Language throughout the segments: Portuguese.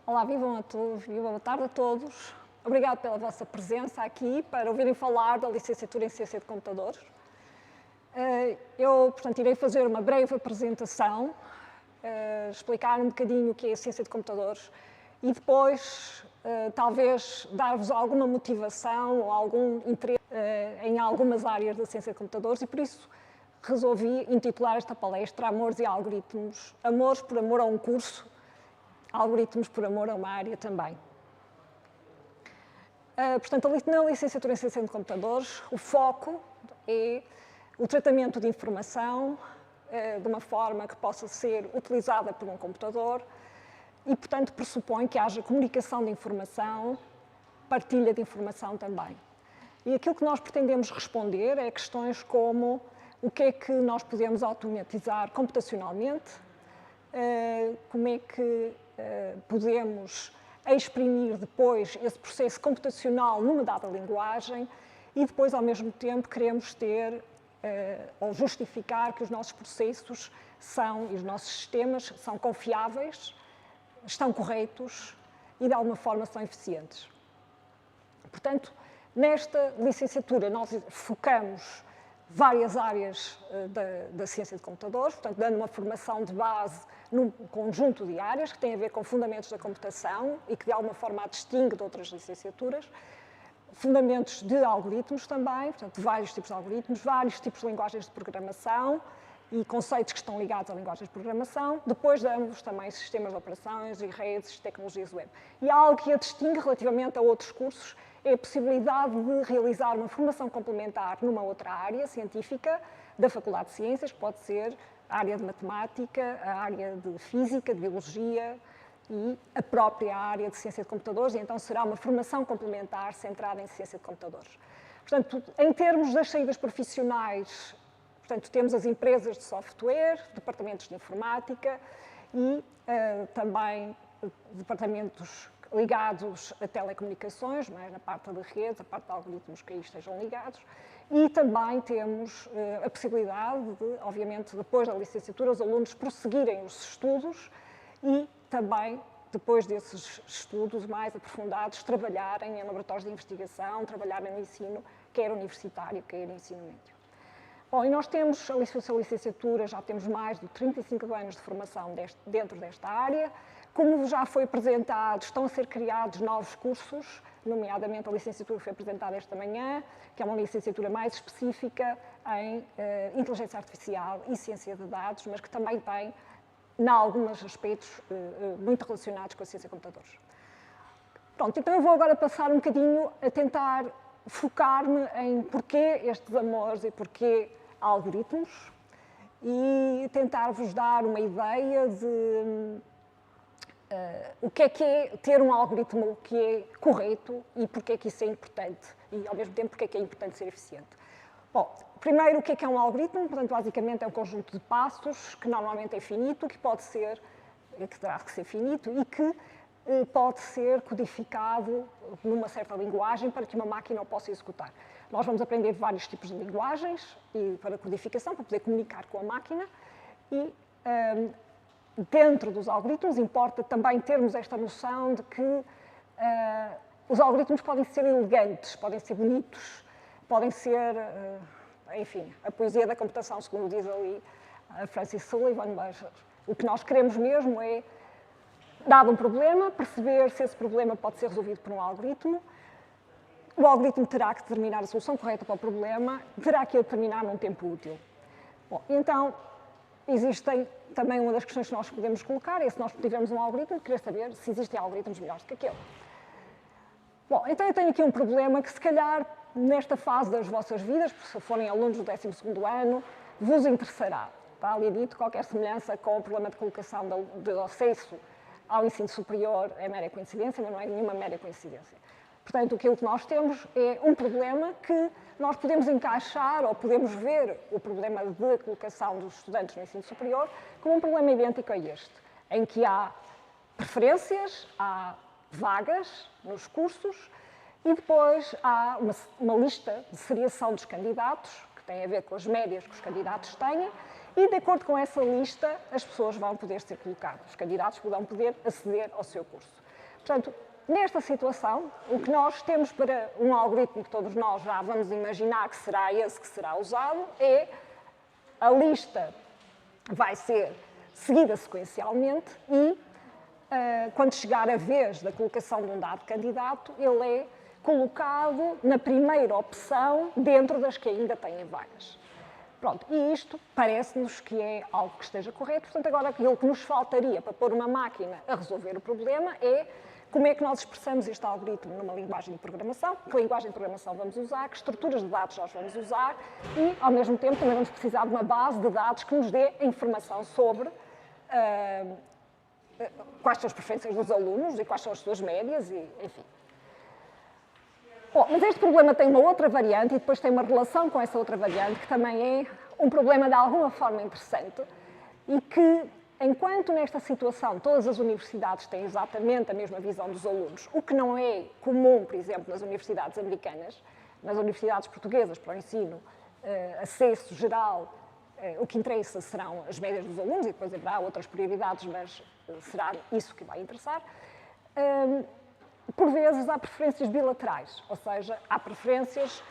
Olá, vivam a todos, boa tarde a todos. Obrigado pela vossa presença aqui para ouvirem falar da licenciatura em Ciência de Computadores. Eu, portanto, irei fazer uma breve apresentação, explicar um bocadinho o que é a Ciência de Computadores e depois, talvez, dar-vos alguma motivação ou algum interesse em algumas áreas da Ciência de Computadores e, por isso, resolvi intitular esta palestra Amores e Algoritmos. Amores por amor a um curso, algoritmos por amor a uma área também. Portanto, na licenciatura em Ciência de Computadores, o foco é o tratamento de informação de uma forma que possa ser utilizada por um computador e, portanto, pressupõe que haja comunicação de informação, partilha de informação também. E aquilo que nós pretendemos responder é questões como o que é que nós podemos automatizar computacionalmente, como é que podemos exprimir depois esse processo computacional numa dada linguagem e depois, ao mesmo tempo, queremos ter ou justificar que os nossos processos e os nossos sistemas são confiáveis, estão corretos e, de alguma forma, são eficientes. Portanto, nesta licenciatura, nós focamos várias áreas da ciência de computadores, portanto, dando uma formação de base num conjunto de áreas que tem a ver com fundamentos da computação e que, de alguma forma, a distingue de outras licenciaturas. Fundamentos de algoritmos também, portanto, vários tipos de algoritmos, vários tipos de linguagens de programação e conceitos que estão ligados a linguagens de programação. Depois damos também sistemas de operações e redes, tecnologias web. E algo que a distingue relativamente a outros cursos é a possibilidade de realizar uma formação complementar numa outra área científica da Faculdade de Ciências, que pode ser a área de matemática, a área de física, de biologia e a própria área de ciência de computadores, e então será uma formação complementar centrada em ciência de computadores. Portanto, em termos das saídas profissionais, portanto, temos as empresas de software, departamentos de informática e também departamentos ligados a telecomunicações, mais na parte de redes, a parte de algoritmos que aí estejam ligados, e também temos a possibilidade de, obviamente, depois da licenciatura, os alunos prosseguirem os estudos e também, depois desses estudos mais aprofundados, trabalharem em laboratórios de investigação, trabalharem no ensino, quer universitário, quer ensino médio. Bom, e nós temos, a licenciatura, já temos mais de 35 anos de formação dentro desta área. Como já foi apresentado, estão a ser criados novos cursos, nomeadamente a licenciatura que foi apresentada esta manhã, que é uma licenciatura mais específica em inteligência artificial e ciência de dados, mas que também tem, em alguns aspectos, muito relacionados com a ciência de computadores. Pronto, então eu vou agora passar um bocadinho a tentar focar-me em porquê estes amores e porquê algoritmos e tentar-vos dar uma ideia de o que é ter um algoritmo que é correto e porque é que isso é importante e, ao mesmo tempo, porque é que é importante ser eficiente. Bom, primeiro, o que é um algoritmo? Portanto, basicamente é um conjunto de passos que normalmente é finito, que terá que ser finito e que pode ser codificado numa certa linguagem para que uma máquina o possa executar. Nós vamos aprender vários tipos de linguagens para codificação, para poder comunicar com a máquina e dentro dos algoritmos importa também termos esta noção de que os algoritmos podem ser elegantes, podem ser bonitos, podem ser, enfim, a poesia da computação, segundo diz ali a Francis Sullivan, mas o que nós queremos mesmo é, dado um problema, perceber se esse problema pode ser resolvido por um algoritmo. O algoritmo terá que determinar a solução correta para o problema, terá que o determinar num tempo útil. Bom, então, existem também uma das questões que nós podemos colocar, é se nós tivermos um algoritmo, querer saber se existem algoritmos melhores do que aquele. Bom, então eu tenho aqui um problema que, se calhar, nesta fase das vossas vidas, se forem alunos do 12º ano, vos interessará. Está ali dito, qualquer semelhança com o problema de colocação de acesso ao ensino superior é mera coincidência, mas não é nenhuma mera coincidência. Portanto, aquilo que nós temos é um problema que nós podemos encaixar ou podemos ver o problema de colocação dos estudantes no ensino superior como um problema idêntico a este, em que há preferências, há vagas nos cursos e depois há uma lista de seriação dos candidatos, que tem a ver com as médias que os candidatos têm, e, de acordo com essa lista, as pessoas vão poder ser colocadas. Os candidatos vão poder aceder ao seu curso. Portanto, nesta situação, o que nós temos para um algoritmo que todos nós já vamos imaginar que será esse que será usado é a lista vai ser seguida sequencialmente e, quando chegar a vez da colocação de um dado candidato, ele é colocado na primeira opção dentro das que ainda têm vagas. Pronto, e isto parece-nos que é algo que esteja correto. Portanto, agora aquilo que nos faltaria para pôr uma máquina a resolver o problema é como é que nós expressamos este algoritmo numa linguagem de programação, que linguagem de programação vamos usar, que estruturas de dados nós vamos usar e, ao mesmo tempo, também vamos precisar de uma base de dados que nos dê a informação sobre quais são as preferências dos alunos e quais são as suas médias, e, enfim. Bom, mas este problema tem uma outra variante e depois tem uma relação com essa outra variante que também é um problema de alguma forma interessante e que, enquanto nesta situação todas as universidades têm exatamente a mesma visão dos alunos, o que não é comum, por exemplo, nas universidades americanas, nas universidades portuguesas para o ensino, acesso geral, o que interessa serão as médias dos alunos e depois haverá outras prioridades, mas será isso que vai interessar. Por vezes há preferências bilaterais, ou seja, há preferências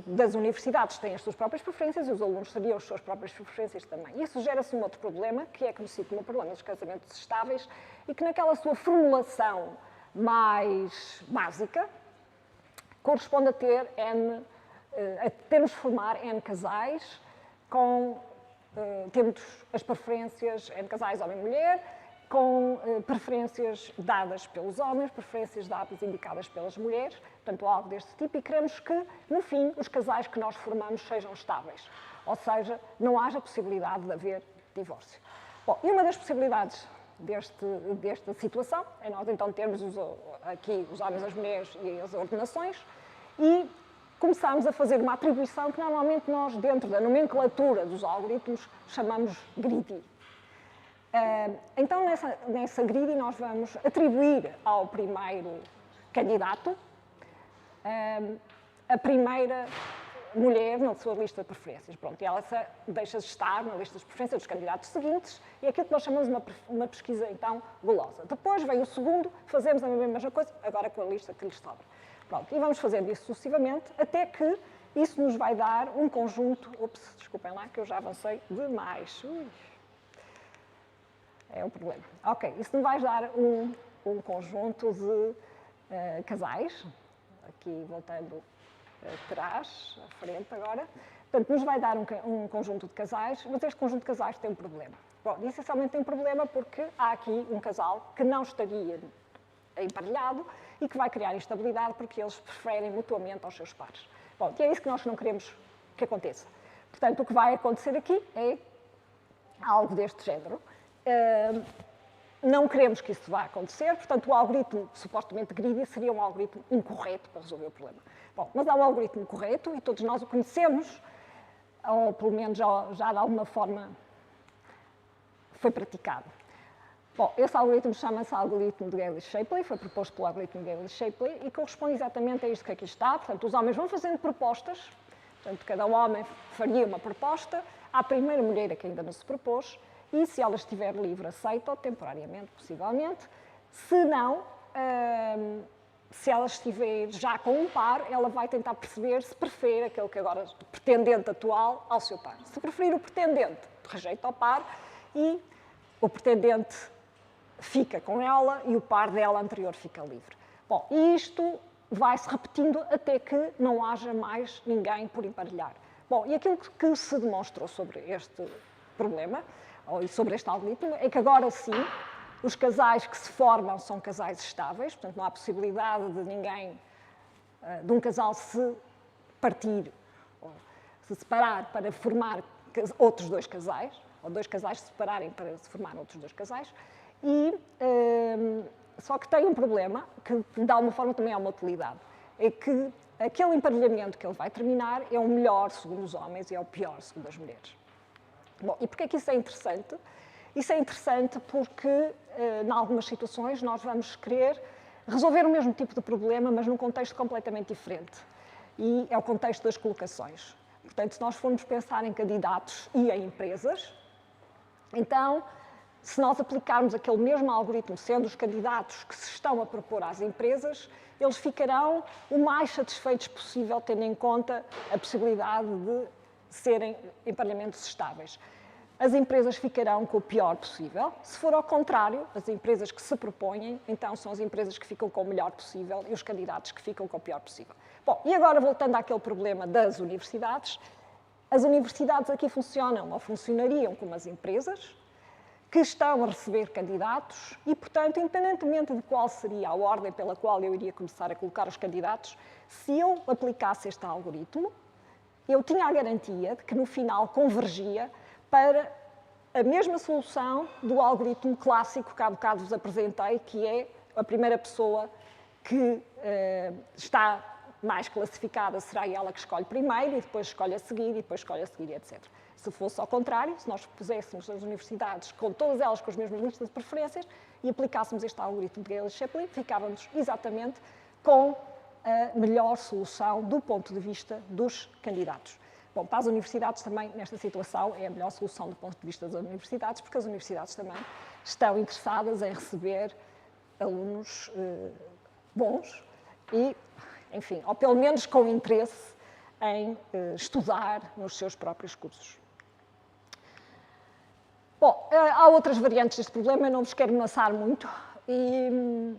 das universidades, têm as suas próprias preferências e os alunos teriam as suas próprias preferências também. Isso gera-se um outro problema, que é conhecido como o problema dos casamentos estáveis e que naquela sua formulação mais básica corresponde a termos de formar N casais temos as preferências N casais homem-mulher, com preferências dadas pelos homens, preferências dadas indicadas pelas mulheres, portanto, algo deste tipo, e queremos que, no fim, os casais que nós formamos sejam estáveis, ou seja, não haja possibilidade de haver divórcio. Bom, e uma das possibilidades desta situação é nós, então, termos aqui os homens, as mulheres e as ordenações e começarmos a fazer uma atribuição que, normalmente, nós, dentro da nomenclatura dos algoritmos, chamamos greedy. Então, nessa greedy, nós vamos atribuir ao primeiro candidato a primeira mulher na sua lista de preferências. Pronto, e ela deixa de estar na lista de preferências dos candidatos seguintes e é aquilo que nós chamamos de uma pesquisa, então, gulosa. Depois vem o segundo, fazemos a mesma coisa, agora com a lista que lhes sobra. Pronto, e vamos fazendo isso sucessivamente até que isso nos vai dar um conjunto... Ups, desculpem lá que eu já avancei demais. É o problema. Ok, isso nos vai dar um conjunto de casais, aqui voltando atrás, à frente agora. Portanto, nos vai dar um conjunto de casais, mas este conjunto de casais tem um problema. Bom, essencialmente tem um problema porque há aqui um casal que não estaria emparelhado e que vai criar instabilidade porque eles preferem mutuamente aos seus pares. Bom, e é isso que nós não queremos que aconteça. Portanto, o que vai acontecer aqui é algo deste género. Não queremos que isso vá acontecer, portanto, o algoritmo supostamente greedy seria um algoritmo incorreto para resolver o problema. Bom, mas há um algoritmo correto e todos nós o conhecemos, ou pelo menos já de alguma forma foi praticado. Bom, esse algoritmo chama-se algoritmo de Gay-Shapley, foi proposto pelo algoritmo de Gay-Shapley e corresponde exatamente a isto que aqui está. Portanto, os homens vão fazendo propostas, portanto, cada homem faria uma proposta à primeira mulher a que ainda não se propôs, e se ela estiver livre, aceita-o, temporariamente, possivelmente. Se não, se ela estiver já com um par, ela vai tentar perceber se prefere aquele que agora, o pretendente atual, ao seu par. Se preferir o pretendente, rejeita o par e o pretendente fica com ela e o par dela anterior fica livre. Bom, e isto vai-se repetindo até que não haja mais ninguém por emparelhar. Bom, e aquilo que se demonstrou sobre este problema, ou sobre este algoritmo, é que agora sim, os casais que se formam são casais estáveis, portanto não há possibilidade de ninguém, de um casal se partir, ou se separar para formar outros dois casais, ou dois casais se separarem para se formar outros dois casais, e só que tem um problema, que de alguma forma também é uma utilidade, é que aquele emparelhamento que ele vai terminar é o melhor segundo os homens e é o pior segundo as mulheres. Bom, e porquê é que isso é interessante? Isso é interessante porque, em algumas situações, nós vamos querer resolver o mesmo tipo de problema, mas num contexto completamente diferente. E é o contexto das colocações. Portanto, se nós formos pensar em candidatos e em empresas, então se nós aplicarmos aquele mesmo algoritmo, sendo os candidatos que se estão a propor às empresas, eles ficarão o mais satisfeitos possível, tendo em conta a possibilidade de serem emparelhamentos estáveis. As empresas ficarão com o pior possível. Se for ao contrário, as empresas que se propõem, então são as empresas que ficam com o melhor possível e os candidatos que ficam com o pior possível. Bom, e agora voltando àquele problema das universidades, as universidades aqui funcionam ou funcionariam como as empresas, que estão a receber candidatos e, portanto, independentemente de qual seria a ordem pela qual eu iria começar a colocar os candidatos, se eu aplicasse este algoritmo, eu tinha a garantia de que no final convergia para a mesma solução do algoritmo clássico que há bocado vos apresentei, que é a primeira pessoa que está mais classificada será ela que escolhe primeiro e depois escolhe a seguir e depois escolhe a seguir, etc. Se fosse ao contrário, se nós puséssemos as universidades com todas elas com as mesmas listas de preferências e aplicássemos este algoritmo de Gale-Shapley, ficávamos exatamente com a melhor solução do ponto de vista dos candidatos. Bom, para as universidades também, nesta situação, é a melhor solução do ponto de vista das universidades, porque as universidades também estão interessadas em receber alunos bons e, enfim, ou pelo menos com interesse em estudar nos seus próprios cursos. Bom, há outras variantes deste problema, eu não vos quero amassar muito e,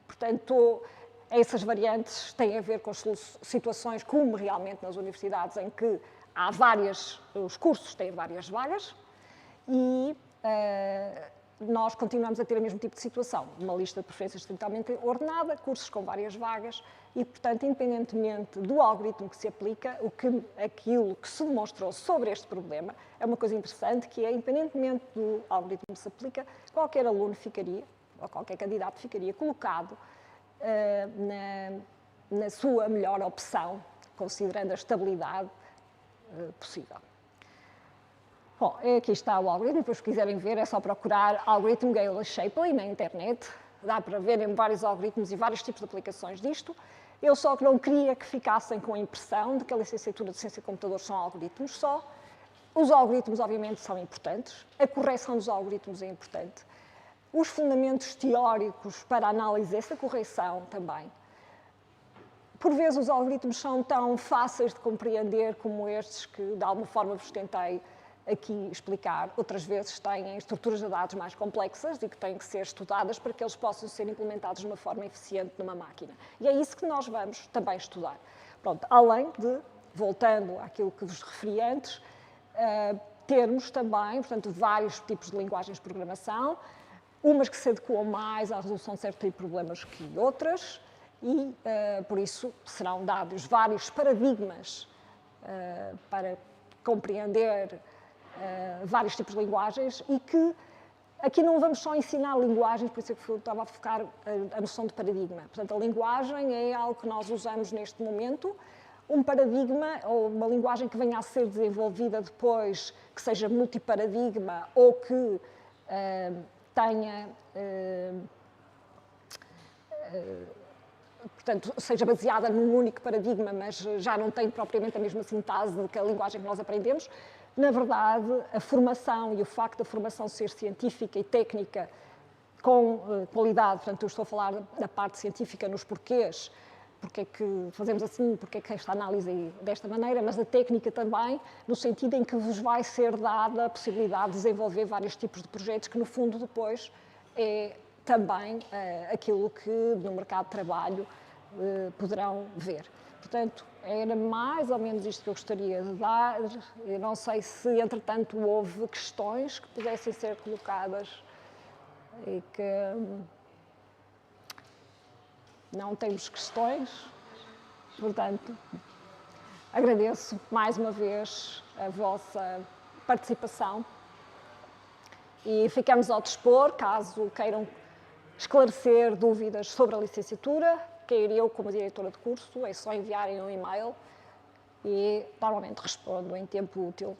portanto, essas variantes têm a ver com situações como realmente nas universidades em que há os cursos têm várias vagas e nós continuamos a ter o mesmo tipo de situação, uma lista de preferências estritamente ordenada, cursos com várias vagas e, portanto, independentemente do algoritmo que se aplica, aquilo que se demonstrou sobre este problema é uma coisa interessante, que é, independentemente do algoritmo que se aplica, qualquer aluno ficaria, ou qualquer candidato ficaria colocado na sua melhor opção, considerando a estabilidade possível. Bom, aqui está o algoritmo, depois se quiserem ver é só procurar algoritmo Gale-Shapley na internet, dá para verem vários algoritmos e vários tipos de aplicações disto. Eu só que não queria que ficassem com a impressão de que a licenciatura de Ciência e Computadores são algoritmos só. Os algoritmos, obviamente, são importantes, a correção dos algoritmos é importante, os fundamentos teóricos para a análise dessa correção também. Por vezes os algoritmos são tão fáceis de compreender como estes que, de alguma forma, vos tentei aqui explicar. Outras vezes têm estruturas de dados mais complexas e que têm que ser estudadas para que eles possam ser implementados de uma forma eficiente numa máquina. E é isso que nós vamos também estudar. Pronto, além de, voltando àquilo que vos referi antes, termos também, portanto, vários tipos de linguagens de programação, umas que se adequam mais à resolução de certo tipo de problemas que outras, e, por isso, serão dados vários paradigmas para compreender vários tipos de linguagens e que aqui não vamos só ensinar linguagens, por isso é que eu estava a focar a noção de paradigma. Portanto, a linguagem é algo que nós usamos neste momento, um paradigma ou uma linguagem que venha a ser desenvolvida depois, que seja multiparadigma ou que tenha, portanto, seja baseada num único paradigma, mas já não tem propriamente a mesma sintase que a linguagem que nós aprendemos. Na verdade, a formação e o facto da formação ser científica e técnica com qualidade, portanto, eu estou a falar da parte científica nos porquês, porque é que fazemos assim, porque é que esta análise é desta maneira, mas a técnica também, no sentido em que vos vai ser dada a possibilidade de desenvolver vários tipos de projetos que, no fundo, depois é também aquilo que no mercado de trabalho poderão ver. Portanto, era mais ou menos isto que eu gostaria de dar. Eu não sei se, entretanto, houve questões que pudessem ser colocadas e que não temos questões. Portanto, agradeço mais uma vez a vossa participação e ficamos ao dispor, caso queiram esclarecer dúvidas sobre a licenciatura, quer eu como diretora de curso, é só enviarem um e-mail e normalmente respondo em tempo útil